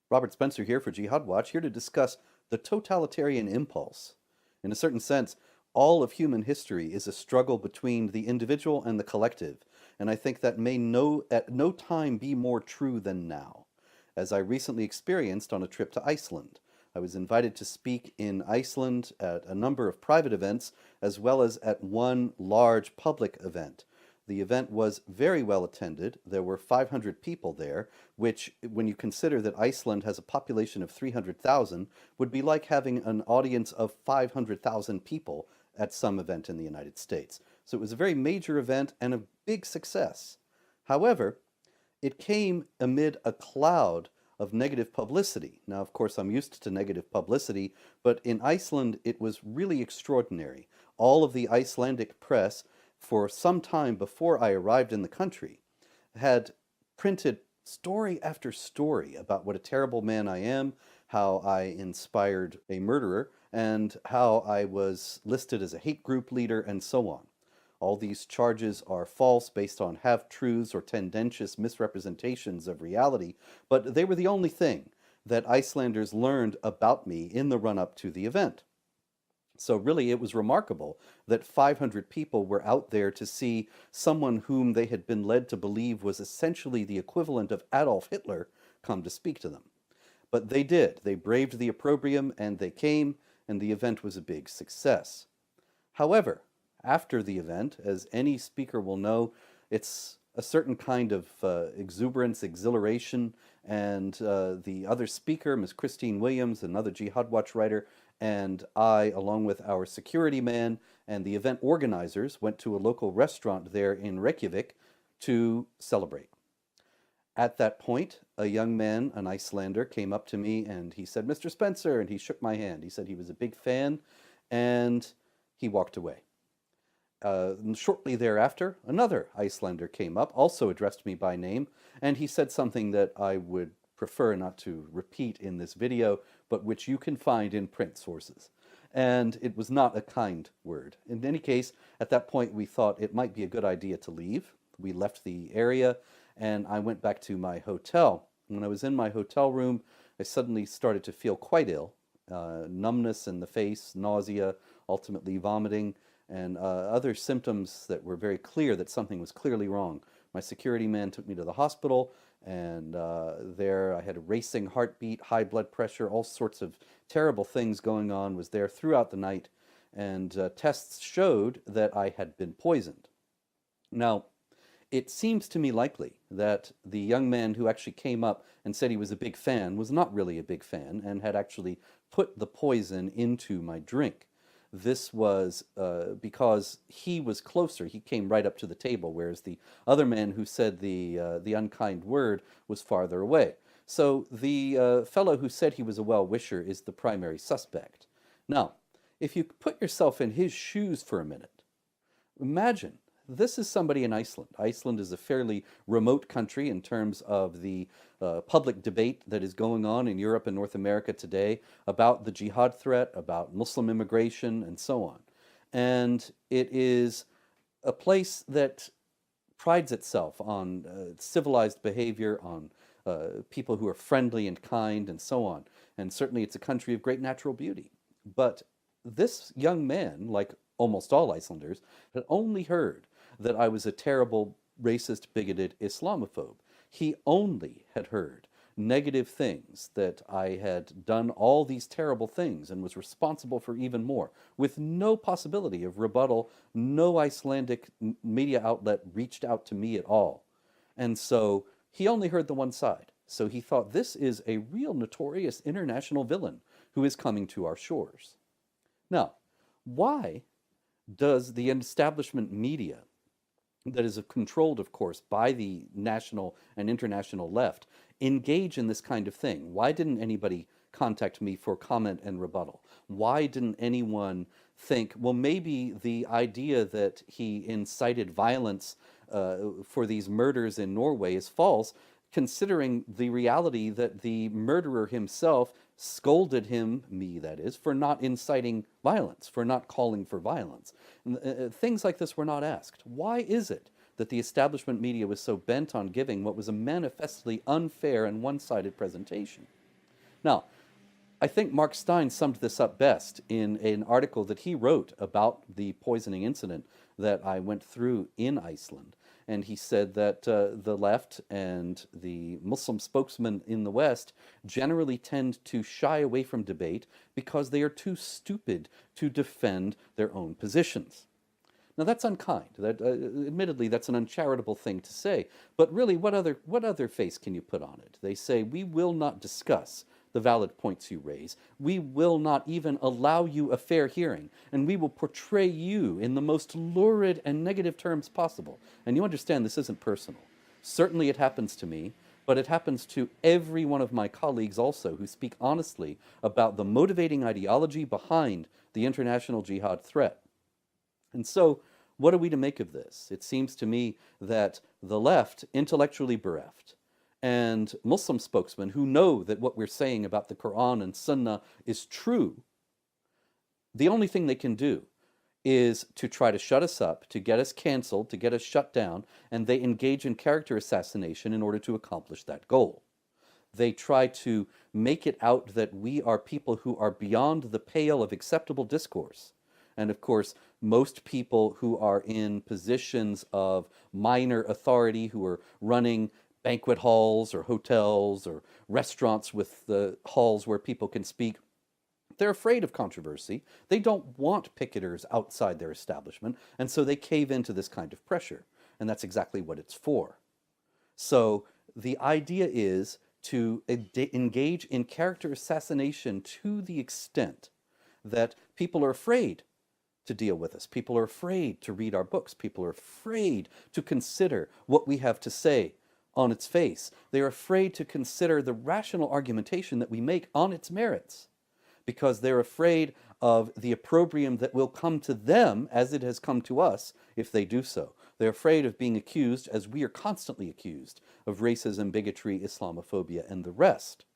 Robert Spencer here for Jihad Watch, here to discuss the totalitarian impulse. In a certain sense, all of human history is a struggle between the individual and the collective, and I think that may at no time be more true than now. As I recently experienced on a trip to Iceland, I was invited to speak in Iceland at a number of private events, as well as at one large public event. The event was very well attended. There were 500 people there, which, when you consider that Iceland has a population of 300,000, would be like having an audience of 500,000 people at some event in the United States. So it was a very major event and a big success. However, it came amid a cloud of negative publicity. Now, of course, I'm used to negative publicity, but in Iceland, it was really extraordinary. All of the Icelandic press, for some time before I arrived in the country, had printed story after story about what a terrible man I am, how I inspired a murderer, and how I was listed as a hate group leader, and so on. All these charges are false based on half-truths or tendentious misrepresentations of reality, but they were the only thing that Icelanders learned about me in the run-up to the event. So really, it was remarkable that 500 people were out there to see someone whom they had been led to believe was essentially the equivalent of Adolf Hitler come to speak to them. But they did. They braved the opprobrium, and they came, and the event was a big success. However, after the event, as any speaker will know, it's a certain kind of exuberance, exhilaration, and the other speaker, Ms. Christine Williams, another Jihad Watch writer, and I, along with our security man and the event organizers, went to a local restaurant there in Reykjavik to celebrate. At that point, a young man, an Icelander, came up to me and he said, "Mr. Spencer," and he shook my hand. He said he was a big fan, and he walked away. Shortly thereafter, another Icelander came up, also addressed me by name, and he said something that I would prefer not to repeat in this video, but which you can find in print sources. And it was not a kind word. In any case, at that point, we thought it might be a good idea to leave. We left the area, and I went back to my hotel. When I was in my hotel room, I suddenly started to feel quite ill. Numbness in the face, nausea, ultimately vomiting, and other symptoms that were very clear that something was clearly wrong. My security man took me to the hospital, and there I had a racing heartbeat, high blood pressure, all sorts of terrible things going on, was there throughout the night, and tests showed that I had been poisoned. Now, it seems to me likely that the young man who actually came up and said he was a big fan was not really a big fan and had actually put the poison into my drink. This was because he was closer. He came right up to the table, whereas the other man who said the unkind word was farther away. So the fellow who said he was a well-wisher is the primary suspect. Now, if you put yourself in his shoes for a minute, imagine this is somebody in Iceland. Iceland is a fairly remote country in terms of the public debate that is going on in Europe and North America today about the jihad threat, about Muslim immigration, and so on. And it is a place that prides itself on civilized behavior, on people who are friendly and kind, and so on. And certainly it's a country of great natural beauty. But this young man, like almost all Icelanders, had only heard that I was a terrible, racist, bigoted Islamophobe. He only had heard negative things, that I had done all these terrible things and was responsible for even more, with no possibility of rebuttal. No Icelandic media outlet reached out to me at all. And so he only heard the one side. So he thought, this is a real notorious international villain who is coming to our shores. Now, why does the establishment media, that is controlled, of course, by the national and international left, engage in this kind of thing? Why didn't anybody contact me for comment and rebuttal? Why didn't anyone think, well, maybe the idea that he incited violence for these murders in Norway is false, considering the reality that the murderer himself scolded him, me that is, for not inciting violence, for not calling for violence. Things like this were not asked. Why is it that the establishment media was so bent on giving what was a manifestly unfair and one-sided presentation? Now, I think Mark Stein summed this up best in an article that he wrote about the poisoning incident that I went through in Iceland. And he said that the left and the Muslim spokesmen in the West generally tend to shy away from debate because they are too stupid to defend their own positions. Now that's unkind. Admittedly, that's an uncharitable thing to say. But really, what other face can you put on it? They say we will not discuss the valid points you raise. We will not even allow you a fair hearing, and we will portray you in the most lurid and negative terms possible. And you understand this isn't personal. Certainly, it happens to me. But it happens to every one of my colleagues also who speak honestly about the motivating ideology behind the international jihad threat. And so, what are we to make of this? It seems to me that the left, intellectually bereft, and Muslim spokesmen who know that what we're saying about the Quran and Sunnah is true, the only thing they can do is to try to shut us up, to get us canceled, to get us shut down, and they engage in character assassination in order to accomplish that goal. They try to make it out that we are people who are beyond the pale of acceptable discourse. And of course, most people who are in positions of minor authority, who are running banquet halls or hotels or restaurants with the halls where people can speak, they're afraid of controversy. They don't want picketers outside their establishment, and so they cave into this kind of pressure. And that's exactly what it's for. So the idea is to engage in character assassination to the extent that people are afraid to deal with us. People are afraid to read our books. People are afraid to consider what we have to say on its face. They are afraid to consider the rational argumentation that we make on its merits, because they're afraid of the opprobrium that will come to them as it has come to us if they do so. They're afraid of being accused, as we are constantly accused, of racism, bigotry, Islamophobia, and the rest.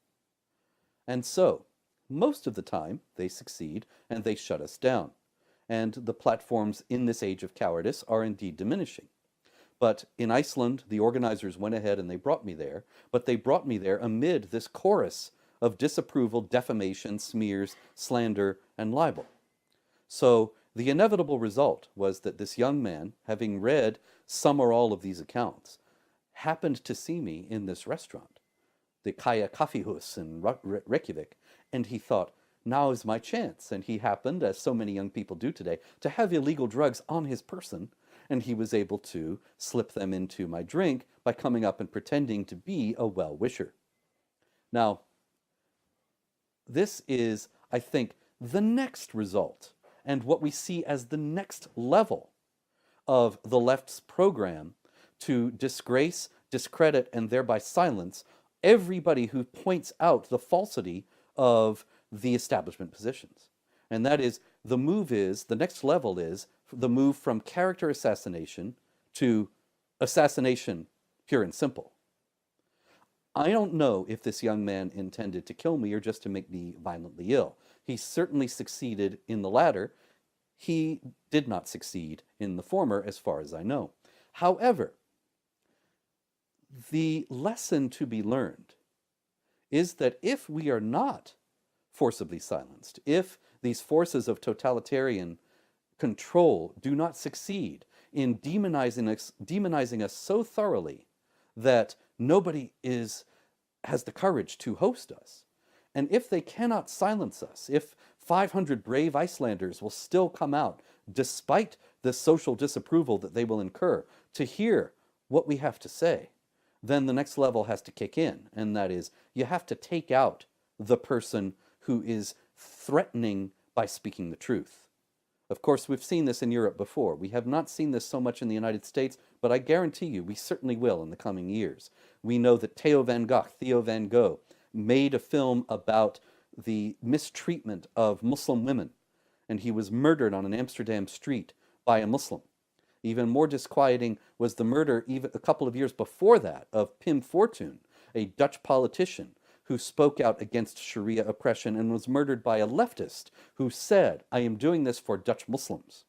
And so, most of the time, they succeed and they shut us down. And the platforms in this age of cowardice are indeed diminishing. But in Iceland, the organizers went ahead and they brought me there, but they brought me there amid this chorus of disapproval, defamation, smears, slander, and libel. So the inevitable result was that this young man, having read some or all of these accounts, happened to see me in this restaurant, the Kaya Kaffihus in Reykjavik, and he thought, now is my chance. And he happened, as so many young people do today, to have illegal drugs on his person, and he was able to slip them into my drink by coming up and pretending to be a well-wisher. Now, this is, I think, the next result, and what we see as the next level of the left's program to disgrace, discredit, and thereby silence everybody who points out the falsity of the establishment positions. And that is, the next level is the move from character assassination to assassination, pure and simple. I don't know if this young man intended to kill me or just to make me violently ill. He certainly succeeded in the latter. He did not succeed in the former, as far as I know. However, the lesson to be learned is that if we are not forcibly silenced, if these forces of totalitarian control do not succeed in demonizing us so thoroughly that nobody has the courage to host us, and if they cannot silence us, if 500 brave Icelanders will still come out despite the social disapproval that they will incur to hear what we have to say, then the next level has to kick in, and that is, you have to take out the person who is threatening by speaking the truth. Of course, we've seen this in Europe before. We have not seen this so much in the United States, but I guarantee you we certainly will in the coming years. We know that Theo van Gogh, made a film about the mistreatment of Muslim women, and he was murdered on an Amsterdam street by a Muslim. Even more disquieting was the murder, even a couple of years before that, of Pim Fortuyn, a Dutch politician who spoke out against Sharia oppression and was murdered by a leftist who said, I am doing this for Dutch Muslims.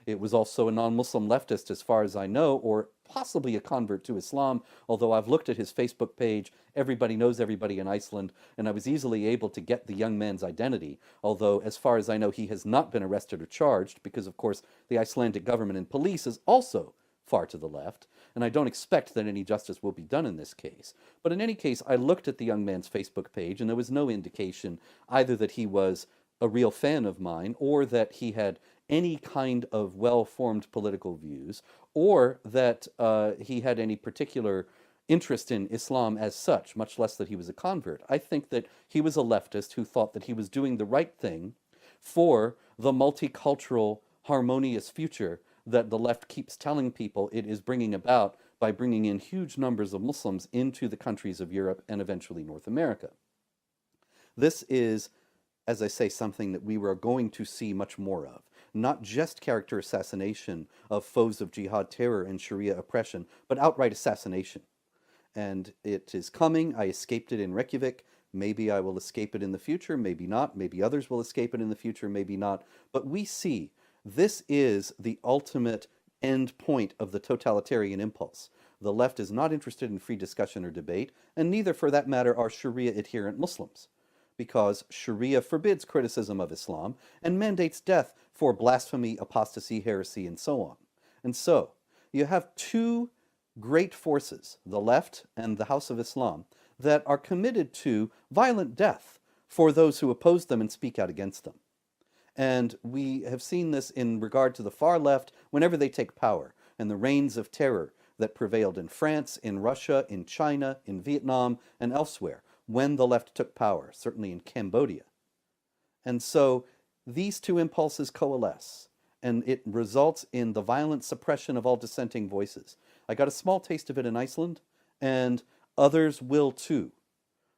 It was also a non-Muslim leftist, as far as I know, or possibly a convert to Islam, although I've looked at his Facebook page. Everybody knows everybody in Iceland, and I was easily able to get the young man's identity, although as far as I know, he has not been arrested or charged, because of course the Icelandic government and police is also far to the left, and I don't expect that any justice will be done in this case. But in any case, I looked at the young man's Facebook page, and there was no indication either that he was a real fan of mine, or that he had any kind of well-formed political views, or that he had any particular interest in Islam as such, much less that he was a convert. I think that he was a leftist who thought that he was doing the right thing for the multicultural, harmonious future that the left keeps telling people it is bringing about by bringing in huge numbers of Muslims into the countries of Europe and eventually North America. This is, as I say, something that we were going to see much more of. Not just character assassination of foes of jihad terror and Sharia oppression, but outright assassination. And it is coming. I escaped it in Reykjavik. Maybe I will escape it in the future, maybe not. Maybe others will escape it in the future, maybe not. But we see this is the ultimate end point of the totalitarian impulse. The left is not interested in free discussion or debate, and neither, for that matter, are Sharia-adherent Muslims, because Sharia forbids criticism of Islam and mandates death for blasphemy, apostasy, heresy, and so on. And so, you have two great forces, the left and the House of Islam, that are committed to violent death for those who oppose them and speak out against them. And we have seen this in regard to the far left whenever they take power, and the reigns of terror that prevailed in France, in Russia, in China, in Vietnam, and elsewhere, when the left took power, certainly in Cambodia. And so these two impulses coalesce, and it results in the violent suppression of all dissenting voices. I got a small taste of it in Iceland, and others will too.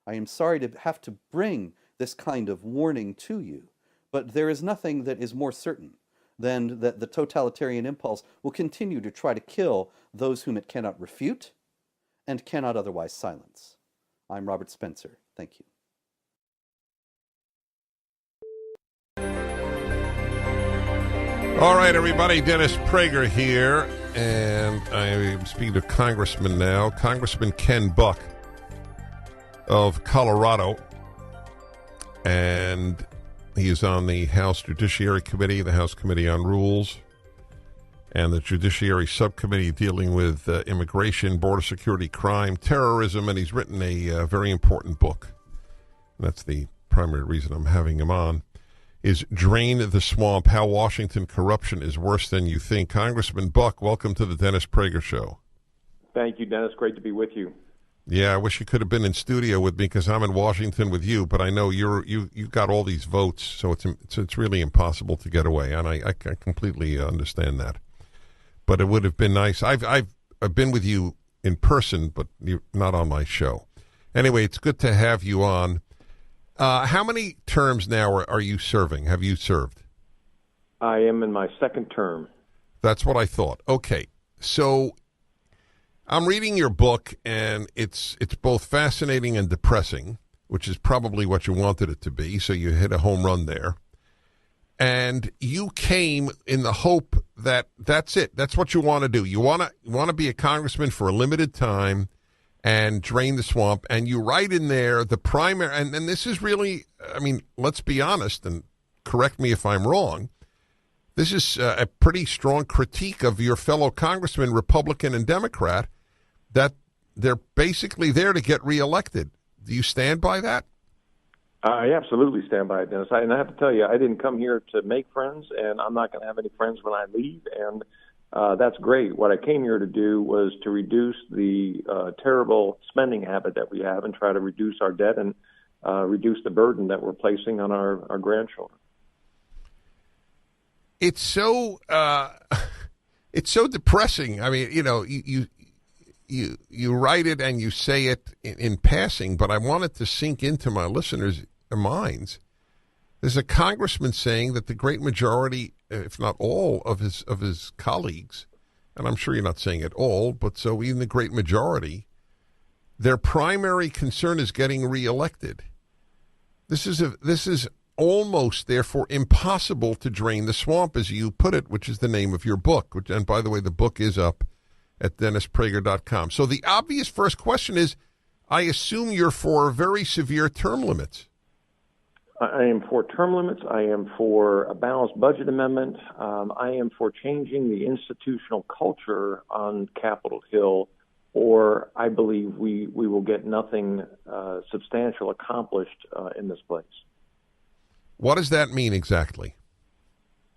I am sorry to have to bring this kind of warning to you, but there is nothing that is more certain than that the totalitarian impulse will continue to try to kill those whom it cannot refute and cannot otherwise silence. I'm Robert Spencer. Thank you. All right, everybody. Dennis Prager here, and I'm speaking to Congressman now, Congressman Ken Buck of Colorado, and he is on the House Judiciary Committee, the House Committee on Rules, and the Judiciary Subcommittee dealing with immigration, border security, crime, terrorism, and he's written a very important book. That's the primary reason I'm having him on, is Drain the Swamp, How Washington Corruption is Worse Than You Think. Congressman Buck, welcome to the Dennis Prager Show. Thank you, Dennis. Great to be with you. Yeah, I wish you could have been in studio with me because I'm in Washington with you, but I know you got all these votes, so it's really impossible to get away, and I completely understand that. But it would have been nice. I've been with you in person, but you're not on my show. Anyway, it's good to have you on. How many terms now are you serving? Have you served? I am in my second term. That's what I thought. Okay, so I'm reading your book, and it's both fascinating and depressing, which is probably what you wanted it to be, so you hit a home run there. And you came in the hope that that's it. That's what you want to do. You want to be a congressman for a limited time and drain the swamp. And you write in there the primary, and this is really, I mean, let's be honest, and correct me if I'm wrong, this is a pretty strong critique of your fellow congressmen, Republican and Democrat, that they're basically there to get reelected. Do you stand by that? I absolutely stand by it, Dennis. And I have to tell you, I didn't come here to make friends, and I'm not going to have any friends when I leave, and that's great. What I came here to do was to reduce the terrible spending habit that we have and try to reduce our debt and reduce the burden that we're placing on our grandchildren. It's so depressing. I mean, you know, you write it and you say it in passing, but I want it to sink into my listeners' minds. There's a congressman saying that the great majority, if not all, of his colleagues, and I'm sure you're not saying it all, but so even the great majority, their primary concern is getting reelected. This is almost, therefore, impossible to drain the swamp, as you put it, which is the name of your book. And by the way, the book is up at DennisPrager.com. So the obvious first question is, I assume you're for very severe term limits. I am for term limits. I am for a balanced budget amendment. I am for changing the institutional culture on Capitol Hill, or I believe we will get nothing substantial accomplished in this place. What does that mean exactly?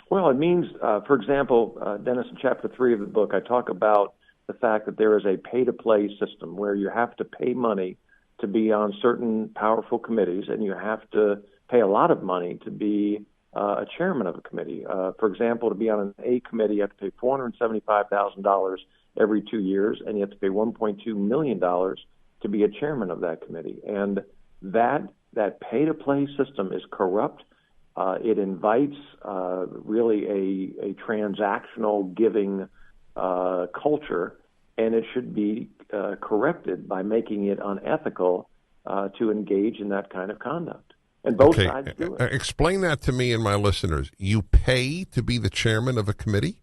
Well, it means, for example, Dennis, in Chapter 3 of the book, I talk about the fact that there is a pay-to-play system where you have to pay money to be on certain powerful committees, and you have to pay a lot of money to be a chairman of a committee. For example, to be on an A committee, you have to pay $475,000 every 2 years, and you have to pay $1.2 million to be a chairman of that committee. And that pay-to-play system is corrupt. It invites really a transactional giving culture, and it should be corrected by making it unethical to engage in that kind of conduct. And both sides do it. Explain that to me and my listeners. You pay to be the chairman of a committee?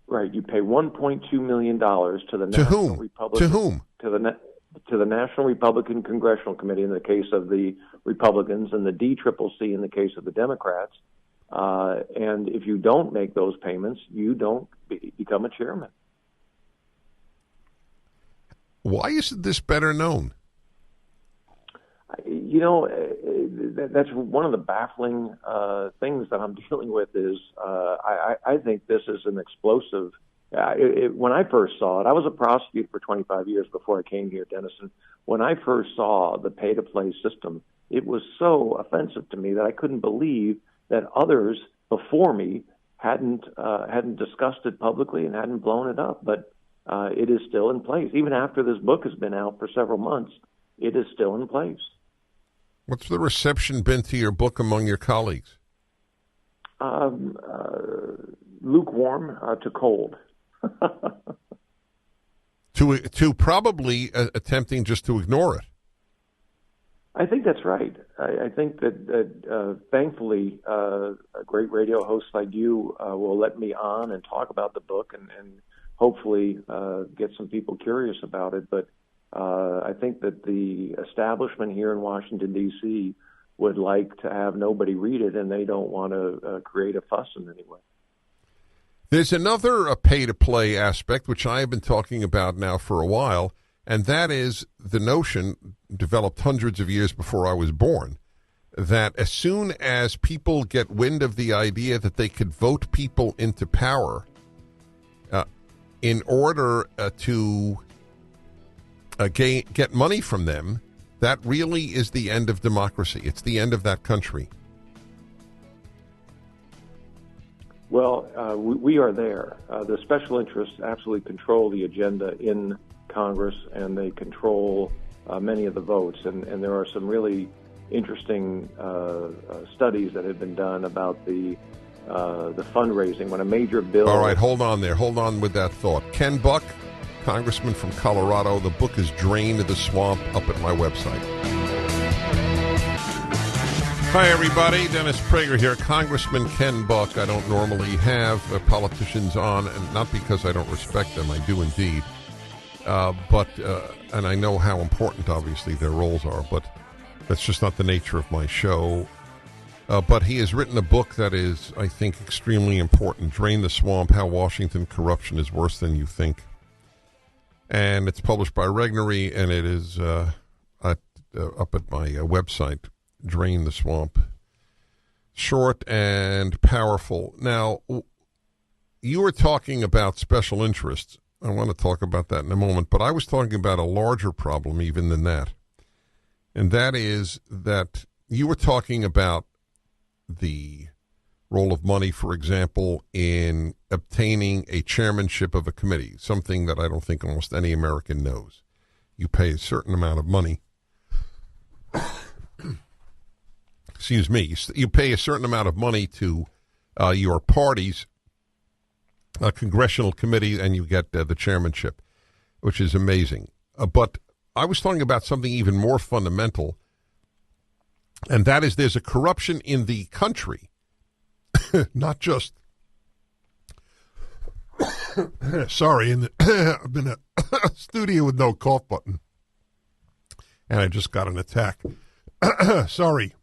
Right. You pay $1.2 million to the to National whom? Republican. To whom? To the National Republican Congressional Committee in the case of the Republicans, and the DCCC in the case of the Democrats. And if you don't make those payments, you don't become a chairman. Why isn't this better known? You know, that's one of the baffling things that I'm dealing with is I think this is an explosive. When I first saw it, I was a prosecutor for 25 years before I came here, Dennison. When I first saw the pay-to-play system, it was so offensive to me that I couldn't believe that others before me hadn't discussed it publicly and hadn't blown it up. But it is still in place. Even after this book has been out for several months, it is still in place. What's the reception been to your book among your colleagues? Lukewarm to cold. to probably attempting just to ignore it. I think that's right. I think that thankfully great radio hosts like you will let me on and talk about the book and hopefully get some people curious about it. But I think that the establishment here in Washington, D.C. would like to have nobody read it, and they don't want to create a fuss in any way. There's another pay-to-play aspect, which I have been talking about now for a while, and that is the notion, developed hundreds of years before I was born, that as soon as people get wind of the idea that they could vote people into power in order to get money from them, that really is the end of democracy. It's the end of that country. Well, we are there. The special interests absolutely control the agenda in Congress, and they control many of the votes. And there are some really interesting studies that have been done about the fundraising when a major bill. All right, hold on there. Hold on with that thought. Ken Buck, Congressman from Colorado. The book is Drain to the Swamp, up at my website. Hi, everybody. Dennis Prager here. Congressman Ken Buck. I don't normally have politicians on, and not because I don't respect them. I do indeed. But I know how important, obviously, their roles are, but that's just not the nature of my show. But he has written a book that is, I think, extremely important, Drain the Swamp, How Washington Corruption is Worse Than You Think. And it's published by Regnery, and it is up at my website, Drain the Swamp. Short and powerful. Now, you were talking about special interests. I want to talk about that in a moment, but I was talking about a larger problem even than that. And that is that you were talking about the role of money, for example, in obtaining a chairmanship of a committee, something that I don't think almost any American knows. You pay a certain amount of money. Excuse me. You pay a certain amount of money to your party's congressional committee, and you get the chairmanship, which is amazing. But I was talking about something even more fundamental, and that is there's a corruption in the country, not just Sorry, I'm in a studio with no cough button, and I just got an attack. Sorry.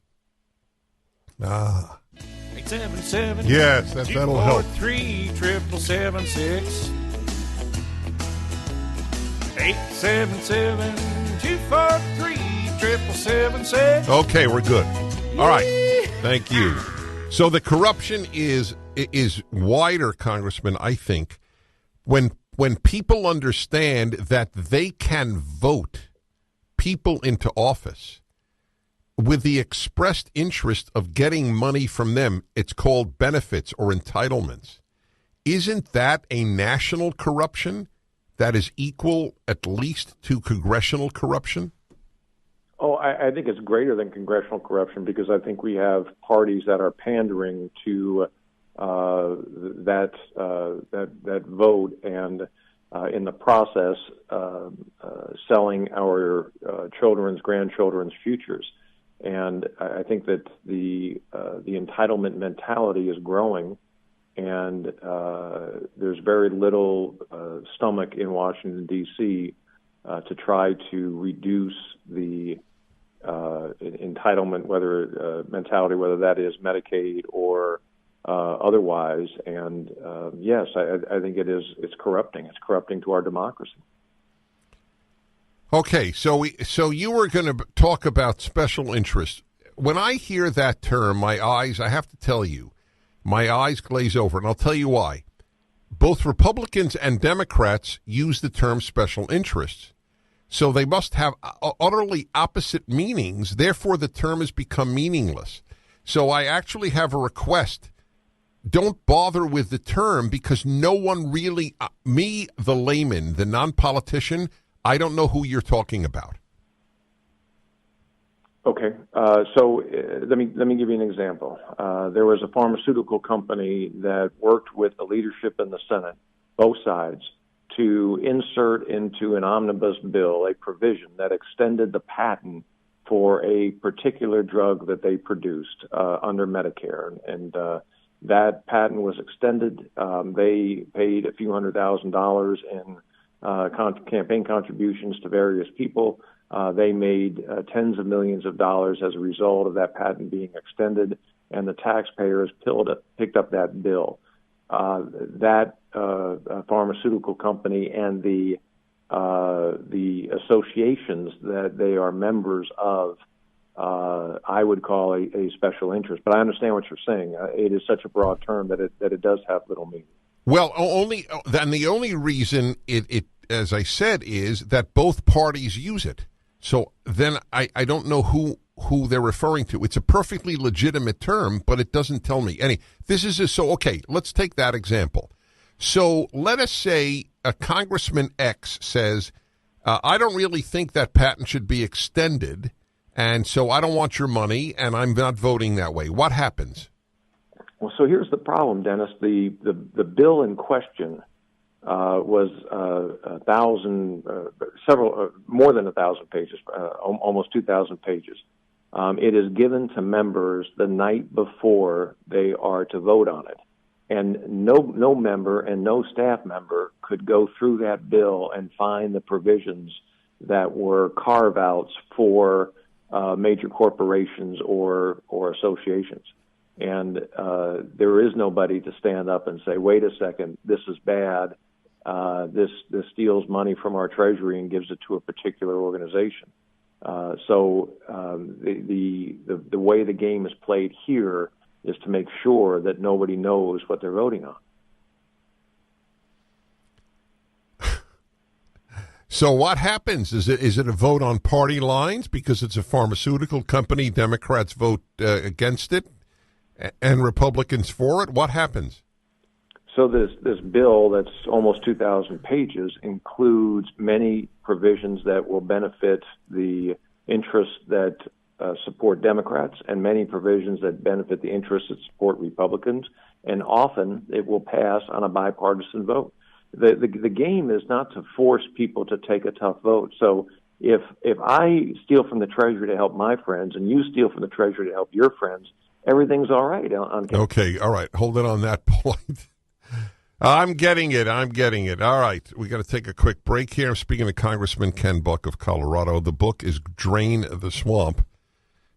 877. Yes, that'll help. 243-7776. 877-243-7776. Okay, we're good. All right. Thank you. So the corruption is wider, Congressman, I think, when people understand that they can vote people into office with the expressed interest of getting money from them. It's called benefits or entitlements. Isn't that a national corruption that is equal at least to congressional corruption? Oh, I think it's greater than congressional corruption because I think we have parties that are pandering to that vote and in the process selling our children's, grandchildren's futures. And I think that the entitlement mentality is growing, and there's very little stomach in Washington, D.C. To try to reduce the entitlement, mentality, whether that is Medicaid or otherwise. And yes, I think it's corrupting. It's corrupting to our democracy. Okay, so you were going to talk about special interests. When I hear that term, I have to tell you, my eyes glaze over, and I'll tell you why. Both Republicans and Democrats use the term special interests. So they must have utterly opposite meanings. Therefore, the term has become meaningless. So I actually have a request. Don't bother with the term because no one really, me, the layman, the non-politician, I don't know who you're talking about. Okay, so let me give you an example. There was a pharmaceutical company that worked with the leadership in the Senate, both sides, to insert into an omnibus bill a provision that extended the patent for a particular drug that they produced under Medicare, and that patent was extended. They paid a few $100,000 in campaign contributions to various people. They made tens of millions of dollars as a result of that patent being extended, and the taxpayers picked up that bill. That pharmaceutical company and the associations that they are members of, I would call a special interest. But I understand what you're saying. It is such a broad term that it does have little meaning. Well, the only reason it as I said, is that both parties use it. So then I don't know who they're referring to. It's a perfectly legitimate term, but it doesn't tell me any. Okay, let's take that example. So let us say a Congressman X says, I don't really think that patent should be extended, and so I don't want your money, and I'm not voting that way. What happens? Well, so here's the problem, Dennis. The bill in question was more than 1,000 pages, almost 2,000 pages. It is given to members the night before they are to vote on it. And no member and no staff member could go through that bill and find the provisions that were carve-outs for major corporations or associations. And there is nobody to stand up and say, wait a second, this is bad. This steals money from our treasury and gives it to a particular organization. So the way the game is played here is to make sure that nobody knows what they're voting on. So what happens? Is it a vote on party lines because it's a pharmaceutical company? Democrats vote against it, and Republicans for it. What happens? So this bill that's almost 2,000 pages includes many provisions that will benefit the interests that support Democrats and many provisions that benefit the interests that support Republicans, and often it will pass on a bipartisan vote. The game is not to force people to take a tough vote. So if I steal from the Treasury to help my friends and you steal from the Treasury to help your friends, everything's all right. Okay, all right. Hold it on that point. I'm getting it. All right. We got to take a quick break here. I'm speaking to Congressman Ken Buck of Colorado. The book is Drain the Swamp.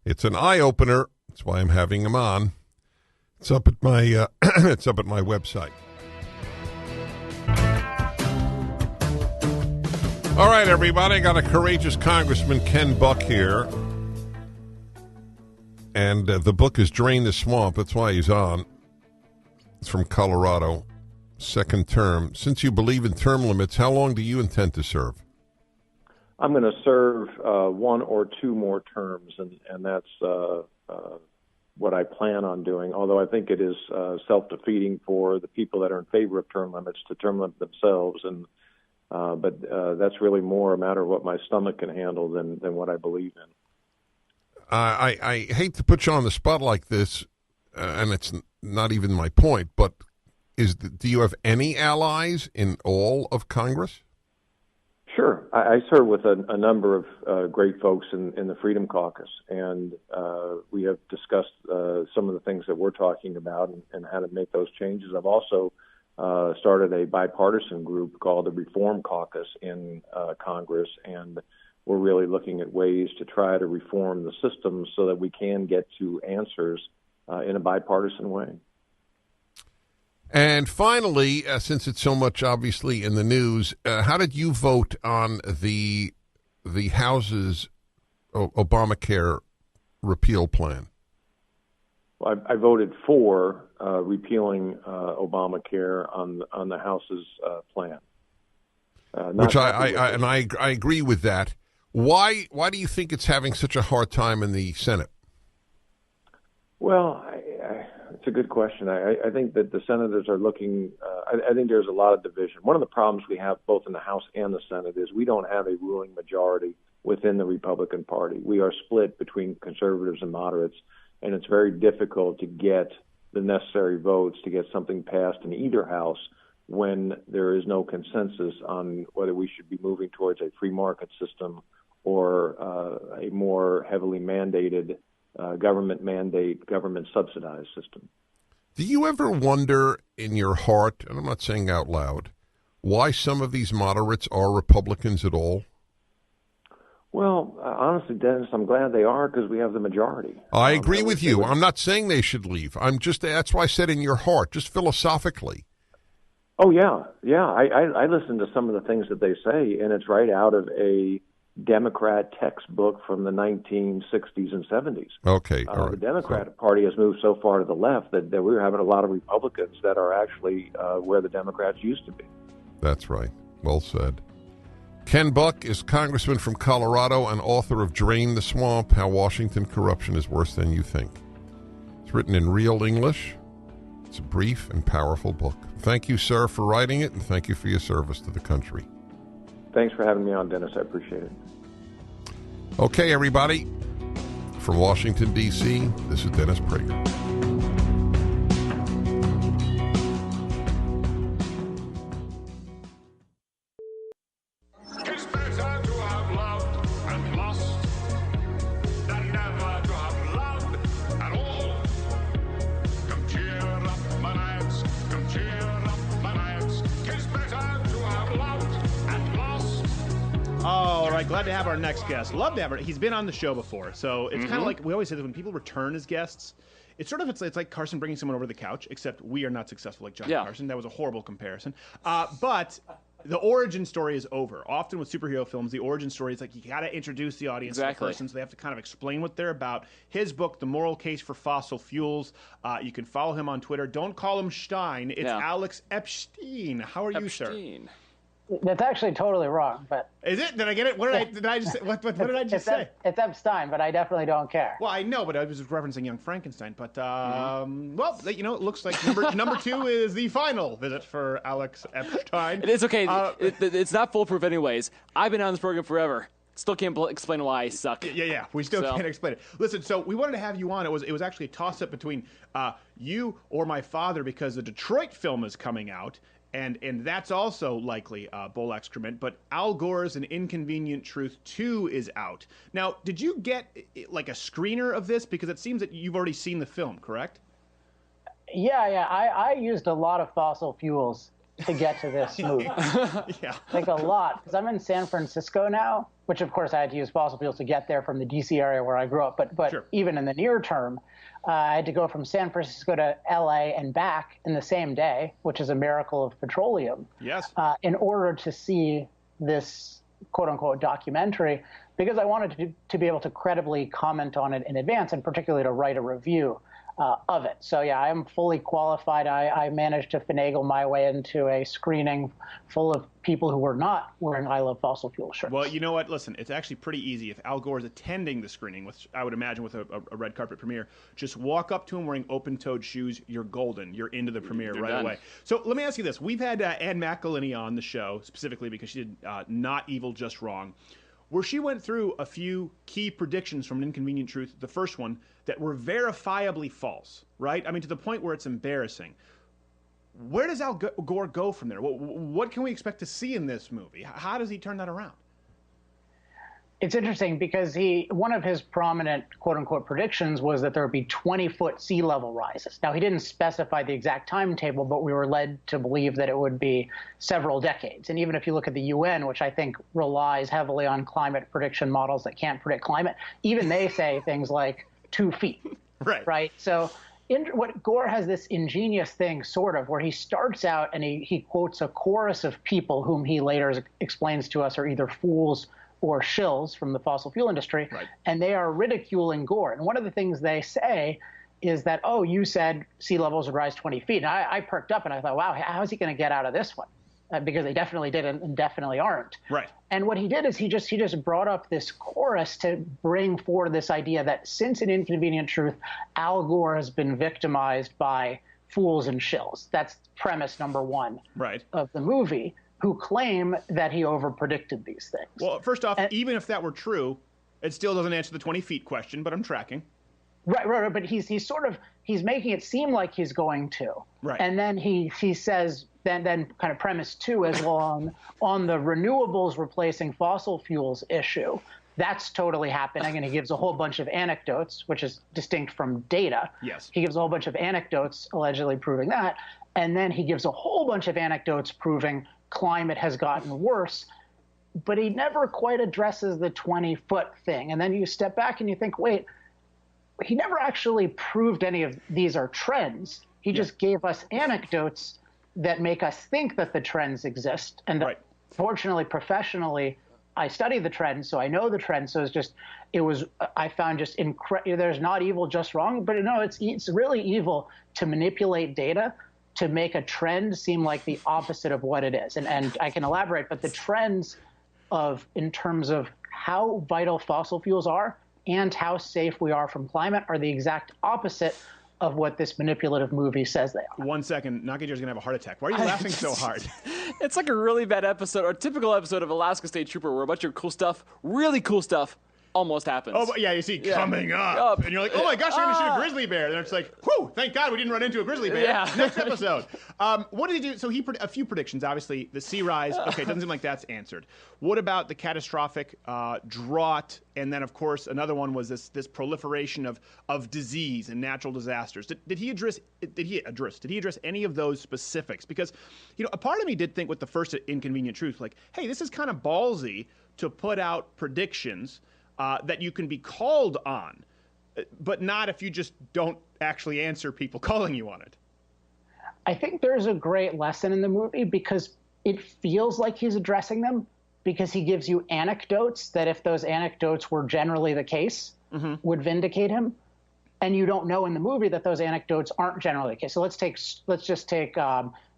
It's an eye-opener. That's why I'm having him on. It's up at my it's up at my website. All right, everybody. I got a courageous Congressman Ken Buck here. And the book is Drain the Swamp. That's why he's on. It's from Colorado. Second term. Since you believe in term limits, how long do you intend to serve? I'm going to serve 1 or 2 more terms, and that's what I plan on doing, although I think it is self-defeating for the people that are in favor of term limits to term limit themselves. But that's really more a matter of what my stomach can handle than what I believe in. I hate to put you on the spot like this, and it's not even my point, but do you have any allies in all of Congress? Sure. I serve with a number of great folks in the Freedom Caucus, and we have discussed some of the things that we're talking about and how to make those changes. I've also started a bipartisan group called the Reform Caucus in Congress, and we're really looking at ways to try to reform the system so that we can get to answers in a bipartisan way. And finally, since it's so much obviously in the news, how did you vote on the House's Obamacare repeal plan? Well, I voted for repealing Obamacare on the House's plan. Which I agree with that. Why do you think it's having such a hard time in the Senate? Well, it's a good question. I think that the senators are looking. I think there's a lot of division. One of the problems we have both in the House and the Senate is we don't have a ruling majority within the Republican Party. We are split between conservatives and moderates, and it's very difficult to get the necessary votes to get something passed in either house when there is no consensus on whether we should be moving towards a free market system or a more heavily mandated government subsidized system. Do you ever wonder in your heart, and I'm not saying out loud, why some of these moderates are Republicans at all? Well, honestly, Dennis, I'm glad they are because we have the majority. I agree with you. I'm not saying they should leave. That's why I said in your heart, just philosophically. Oh, yeah. I listen to some of the things that they say, and it's right out of a Democrat textbook from the 1960s and 70s. Okay. All right. The Democratic Party has moved so far to the left that we're having a lot of Republicans that are actually where the Democrats used to be. That's right. Well said. Ken Buck is Congressman from Colorado and author of Drain the Swamp, How Washington Corruption is Worse Than You Think. It's written in real English. It's a brief and powerful book. Thank you, sir, for writing it, and thank you for your service to the country. Thanks for having me on, Dennis. I appreciate it. Okay, everybody. From Washington, D.C., this is Dennis Prager. Glad to have our next guest. Love to have her. He's been on the show before, so it's kind of like we always say that when people return as guests, it's like Carson bringing someone over the couch, except we are not successful like Johnny Carson. That was a horrible comparison. But the origin story is over. Often with superhero films, the origin story is like you got to introduce the audience to the person, so they have to kind of explain what they're about. His book, The Moral Case for Fossil Fuels, you can follow him on Twitter. Don't call him Stein. It's Alex Epstein. How are you, sir? That's actually totally wrong, but is it? Did I get it? What did I just say? What did I just say? It's Epstein, but I definitely don't care. Well, I know, but I was just referencing Young Frankenstein. But well, it looks like number 2 is the final visit for Alex Epstein. It's okay. It's not foolproof, anyways. I've been on this program forever. Still can't explain why I suck. Yeah. We still can't explain it. Listen, so we wanted to have you on. It was actually a toss-up between you or my father because the Detroit film is coming out. And that's also likely bull excrement. But Al Gore's An Inconvenient Truth 2 is out. Now, did you get like a screener of this? Because it seems that you've already seen the film, correct? Yeah. I used a lot of fossil fuels to get to this movie. Yeah. Like a lot, because I'm in San Francisco now, which of course I had to use fossil fuels to get there from the DC area where I grew up. But Sure. even in the near term, I had to go from San Francisco to LA and back in the same day, which is a miracle of petroleum. Yes. In order to see this quote unquote documentary, because I wanted to be able to credibly comment on it in advance, and particularly to write a review of it. So yeah, I'm fully qualified. I managed to finagle my way into a screening full of people who were not wearing I Love Fossil Fuel shirts. Well, you know what? Listen, it's actually pretty easy. If Al Gore is attending the screening, which I would imagine with a red carpet premiere, just walk up to him wearing open-toed shoes. You're golden. You're into the premiere right done. away. So let me ask you this. We've had Ann McElhinney on the show specifically because she did Not Evil, Just Wrong, where she went through a few key predictions from An Inconvenient Truth, the first one, that were verifiably false, right? I mean, to the point where it's embarrassing. Where does Al Gore go from there? What can we expect to see in this movie? How does he turn that around? It's interesting because one of his prominent quote-unquote predictions was that there would be 20-foot sea level rises. Now, he didn't specify the exact timetable, but we were led to believe that it would be several decades. And even if you look at the UN, which I think relies heavily on climate prediction models that can't predict climate, even they say things like 2 feet. Right? So what Gore has this ingenious thing, sort of, where he starts out and he quotes a chorus of people whom he later explains to us are either fools or shills from the fossil fuel industry, and they are ridiculing Gore. And one of the things they say is that, oh, you said sea levels would rise 20 feet. And I perked up and I thought, wow, how is he going to get out of this one? Because they definitely did and definitely aren't. Right. And what he did is he just brought up this chorus to bring forward this idea that since An Inconvenient Truth, Al Gore has been victimized by fools and shills. That's premise number one of the movie, who claim that he overpredicted these things. Well, first off, even if that were true, it still doesn't answer the 20 feet question, but I'm tracking. Right. But he's making it seem like he's going to. Right. And then he says, then kind of premise two as well on the renewables replacing fossil fuels issue. That's totally happening, and he gives a whole bunch of anecdotes, which is distinct from data. Yes. He gives a whole bunch of anecdotes allegedly proving that, and then he gives a whole bunch of anecdotes proving climate has gotten worse, but he never quite addresses the 20-foot thing. And then you step back and you think, wait, he never actually proved any of these are trends. He just gave us anecdotes that make us think that the trends exist. And fortunately, professionally, I study the trends, so I know the trends. So I found just incredible. There's not evil, just wrong, but no, it's really evil to manipulate data to make a trend seem like the opposite of what it is. And I can elaborate, but the trends in terms of how vital fossil fuels are and how safe we are from climate are the exact opposite of what this manipulative movie says they are. 1 second, Nakajar's gonna have a heart attack. Why are you laughing so hard? It's like a really bad episode, or a typical episode of Alaska State Trooper, where a bunch of cool stuff, really cool stuff, almost happens. Oh, yeah, you see coming up. And you're like, oh my gosh, you're going to shoot a grizzly bear. And it's like, whew, thank God we didn't run into a grizzly bear. Yeah. Next episode. What did he do? So a few predictions, obviously. The sea rise, okay, it doesn't seem like that's answered. What about the catastrophic drought? And then, of course, another one was this proliferation of disease and natural disasters. Did he address any of those specifics? Because, a part of me did think with the first Inconvenient Truth, like, hey, this is kind of ballsy to put out predictions that you can be called on, but not if you just don't actually answer people calling you on it. I think there's a great lesson in the movie because it feels like he's addressing them, because he gives you anecdotes that if those anecdotes were generally the case, would vindicate him. And you don't know in the movie that those anecdotes aren't generally the case. So let's just take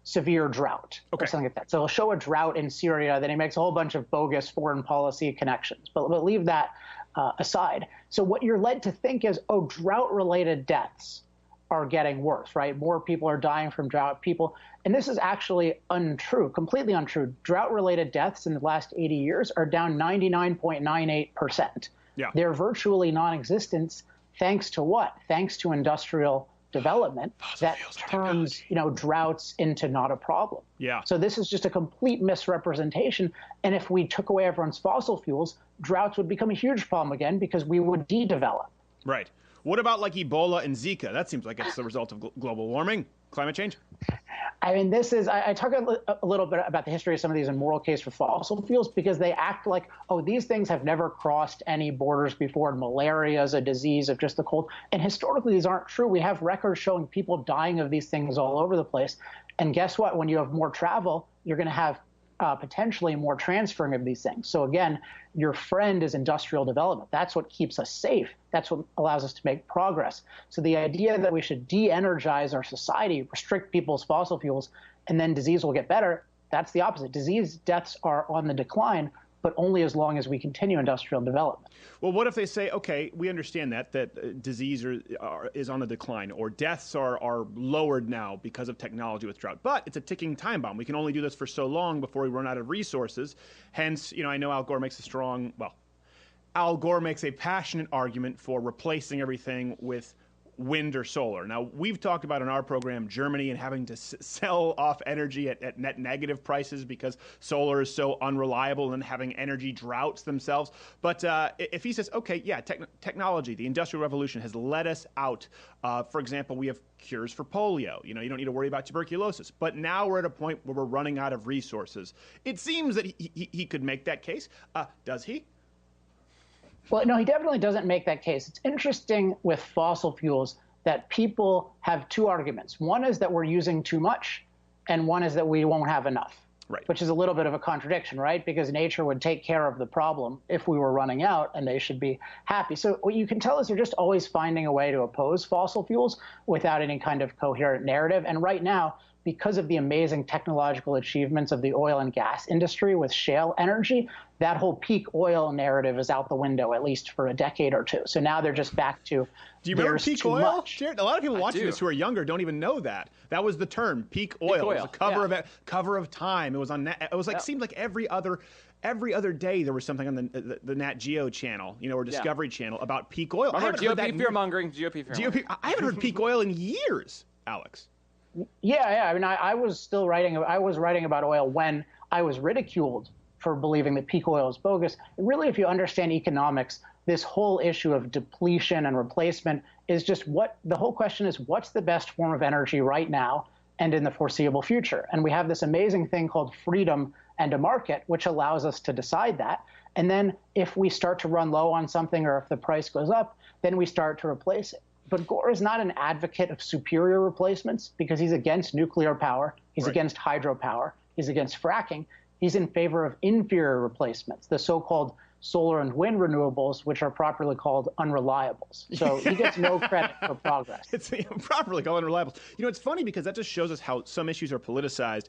severe drought or something like that. So he'll show a drought in Syria, then he makes a whole bunch of bogus foreign policy connections. But leave that aside. So what you're led to think is, oh, drought-related deaths are getting worse, right? More people are dying from drought. And this is actually untrue, completely untrue. Drought-related deaths in the last 80 years are down 99.98%. Yeah. They're virtually non-existent thanks to what? Thanks to industrial development that turns droughts into not a problem. Yeah. So this is just a complete misrepresentation. And if we took away everyone's fossil fuels, droughts would become a huge problem again because we would de-develop. Right. What about like Ebola and Zika? That seems like it's the result of global warming, climate change. I mean, I talk a little bit about the history of some of these and moral case for fossil fuels because they act like, oh, these things have never crossed any borders before. Malaria is a disease of just the cold. And historically, these aren't true. We have records showing people dying of these things all over the place. And guess what? When you have more travel, you're going to have potentially more transferring of these things. So again, your friend is industrial development. That's what keeps us safe. That's what allows us to make progress. So the idea that we should de-energize our society, restrict people's fossil fuels, and then disease will get better, that's the opposite. Disease deaths are on the decline, but only as long as we continue industrial development. Well, what if they say, okay, we understand that disease is on the decline, or deaths are lowered now because of technology with drought, but it's a ticking time bomb. We can only do this for so long before we run out of resources. Hence, I know Al Gore makes Al Gore makes a passionate argument for replacing everything with wind or solar. Now, we've talked about in our program Germany and having to sell off energy at net negative prices because solar is so unreliable and having energy droughts themselves. But if he says, okay, yeah, technology, the Industrial Revolution has led us out. For example, we have cures for polio. You don't need to worry about tuberculosis. But now we're at a point where we're running out of resources. It seems that he could make that case. Does he? Well, no, he definitely doesn't make that case. It's interesting with fossil fuels that people have two arguments. One is that we're using too much, and one is that we won't have enough, right? Which is a little bit of a contradiction, right? Because nature would take care of the problem if we were running out, and they should be happy. So what you can tell is they're just always finding a way to oppose fossil fuels without any kind of coherent narrative. And right now, because of the amazing technological achievements of the oil and gas industry with shale energy, that whole peak oil narrative is out the window, at least for a decade or two. So now they're just back to, do you remember peak oil? Jared, a lot of people watching this who are younger don't even know that. That was the term, peak oil. It was a cover of Time. It was on. It was like seemed like every other day there was something on the Nat Geo channel, or Discovery Channel about peak oil. Remember GOP fear-mongering? I haven't heard peak oil in years, Alex. Yeah. I mean, I was writing about oil when I was ridiculed for believing that peak oil is bogus. Really, if you understand economics, this whole issue of depletion and replacement is just the whole question is, what's the best form of energy right now and in the foreseeable future? And we have this amazing thing called freedom and a market, which allows us to decide that. And then if we start to run low on something, or if the price goes up, then we start to replace it. But Gore is not an advocate of superior replacements because he's against nuclear power. He's against hydropower. He's against fracking. He's in favor of inferior replacements, the so-called solar and wind renewables, which are properly called unreliables. So he gets no credit for progress. It's properly called unreliables. It's funny because that just shows us how some issues are politicized,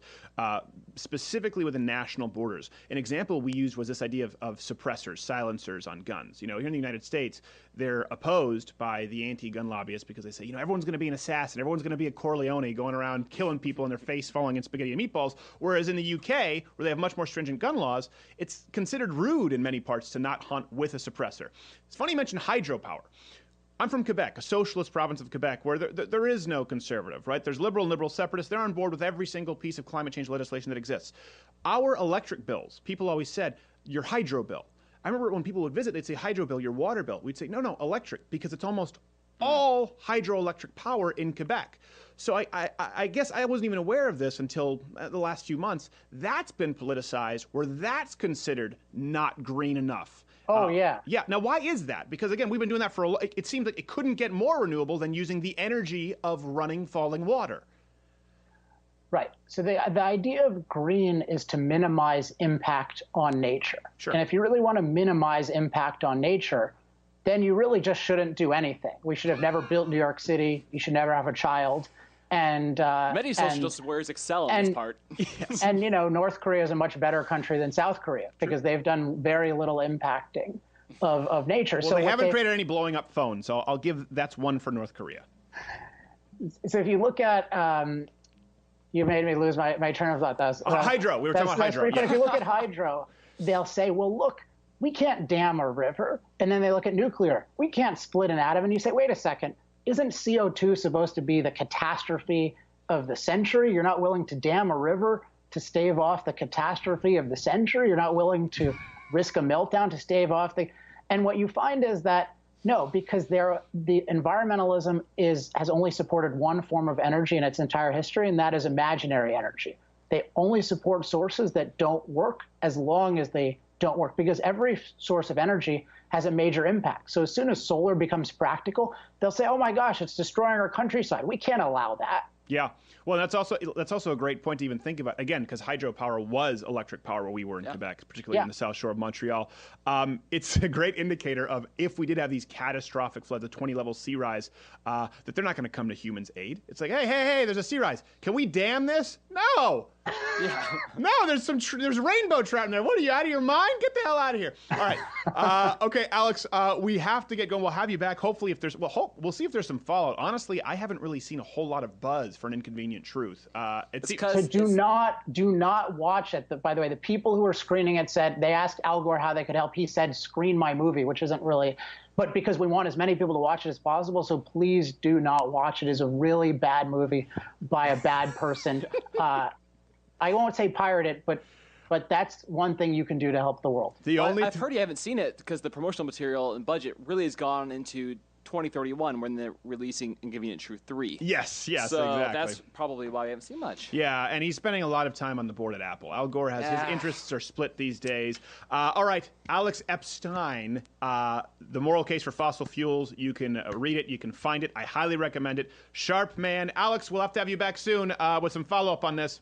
specifically within national borders. An example we used was this idea of suppressors, silencers on guns. Here in the United States, they're opposed by the anti-gun lobbyists because they say, everyone's going to be an assassin, everyone's going to be a Corleone going around killing people and their face falling in spaghetti and meatballs. Whereas in the UK, where they have much more stringent gun laws, it's considered rude in many parts to not hunt with a suppressor. It's funny you mentioned hydropower. I'm from Quebec, a socialist province of Quebec, where there is no conservative, right? There's liberal and liberal separatists. They're on board with every single piece of climate change legislation that exists. Our electric bills, people always said, your hydro bill. I remember when people would visit, they'd say, hydro bill, your water bill. We'd say, no, electric, because it's almost all hydroelectric power in Quebec. So I guess I wasn't even aware of this until the last few months. That's been politicized, where that's considered not green enough. Oh, yeah. Yeah. Now, why is that? Because, again, we've been doing that for it seems like it couldn't get more renewable than using the energy of running, falling water. Right. So the idea of green is to minimize impact on nature. Sure. And if you really want to minimize impact on nature, then you really just shouldn't do anything. We should have never built New York City. You should never have a child. And many socialist warriors excel in this part. Yes. And North Korea is a much better country than South Korea because they've done very little impacting of nature. Well, so they haven't created any blowing up phones, so I'll give that's one for North Korea. So if you look at you made me lose my train of thought. Hydro. We were talking about hydro. Yeah. If you look at hydro, they'll say, well, look, we can't dam a river. And then they look at nuclear. We can't split an atom. And you say, wait a second. Isn't CO2 supposed to be the catastrophe of the century? You're not willing to dam a river to stave off the catastrophe of the century. You're not willing to risk a meltdown to stave off the... And what you find is that No, because the environmentalism has only supported one form of energy in its entire history, and that is imaginary energy. They only support sources that don't work as long as they don't work, because every source of energy has a major impact. So as soon as solar becomes practical, they'll say, oh my gosh, it's destroying our countryside. We can't allow that. Yeah. Well, that's also a great point to even think about, again, because hydropower was electric power where we were in Quebec, particularly in the South Shore of Montreal. It's a great indicator of if we did have these catastrophic floods, a 20-level sea rise, that they're not going to come to humans' aid. It's like, hey, there's a sea rise. Can we dam this? No. No, there's rainbow trout in there. What are you, out of your mind? Get the hell out of here. All right. Okay, Alex, we have to get going. We'll have you back. Hopefully, we'll see if there's some fallout. Honestly, I haven't really seen a whole lot of buzz for An Inconvenient Truth. So do not watch it. By the way, the people who are screening it said, they asked Al Gore how they could help. He said, screen my movie, which isn't really, but because we want as many people to watch it as possible. So please do not watch it. It's a really bad movie by a bad person. I won't say pirate it, but that's one thing you can do to help the world. I've heard you haven't seen it because the promotional material and budget really has gone into 2031 when they're releasing Inconvenient Truth 3. Yes, so exactly. That's probably why we haven't seen much. Yeah, and he's spending a lot of time on the board at Apple. Al Gore has his interests are split these days. All right, Alex Epstein, The Moral Case for Fossil Fuels. You can read it. You can find it. I highly recommend it. Sharp man. Alex, we'll have to have you back soon with some follow-up on this.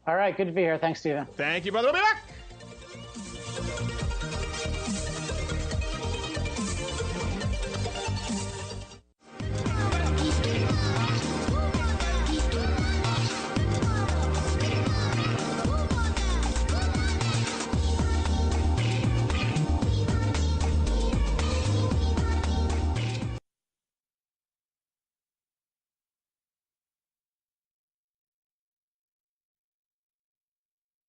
All right, good to be here. Thanks, Stephen. Thank you, brother. We'll be back.